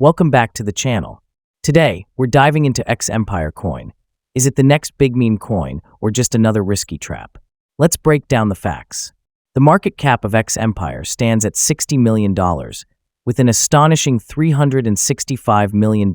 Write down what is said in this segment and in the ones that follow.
Welcome back to the channel. Today, we're diving into X Empire coin. Is it the next big meme coin or just another risky trap? Let's break down the facts. The market cap of X Empire stands at $60 million, with an astonishing $365 million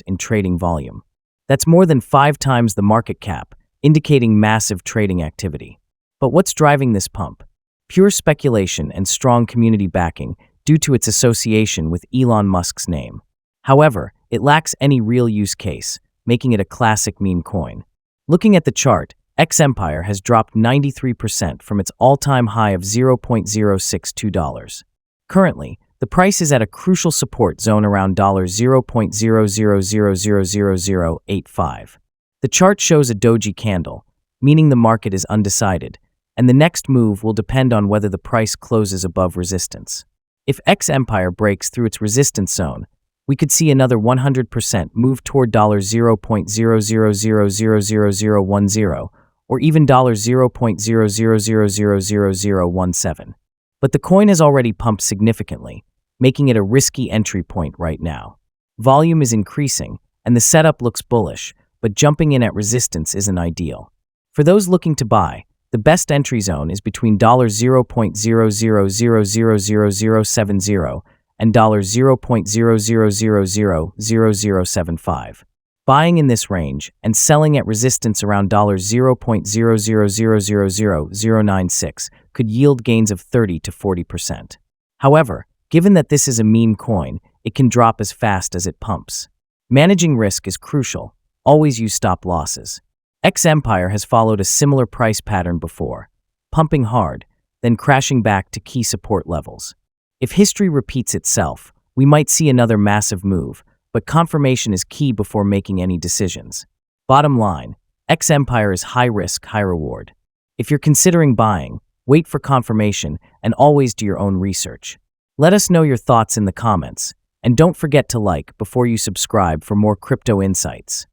in trading volume. That's more than 5 times the market cap, indicating massive trading activity. But what's driving this pump? Pure speculation and strong community backing due to its association with Elon Musk's name. However, it lacks any real use case, making it a classic meme coin. Looking at the chart, X Empire has dropped 93% from its all-time high of $0.062. Currently, the price is at a crucial support zone around $0.000000085. The chart shows a doji candle, meaning the market is undecided, and the next move will depend on whether the price closes above resistance. If X Empire breaks through its resistance zone, we could see another 100% move toward $0.000000010 or even $0.000000017. But the coin has already pumped significantly, making it a risky entry point right now. Volume is increasing, and the setup looks bullish, but jumping in at resistance isn't ideal. For those looking to buy, the best entry zone is between $0.0000070 and $0.000000075. Buying in this range and selling at resistance around $0.000000096 could yield gains of 30 to 40%. However, given that this is a meme coin, it can drop as fast as it pumps. Managing risk is crucial. Always use stop losses. X Empire has followed a similar price pattern before, pumping hard, then crashing back to key support levels. If history repeats itself, we might see another massive move, but confirmation is key before making any decisions. Bottom line, X Empire is high risk, high reward. If you're considering buying, wait for confirmation and always do your own research. Let us know your thoughts in the comments, and don't forget to like before you subscribe for more crypto insights.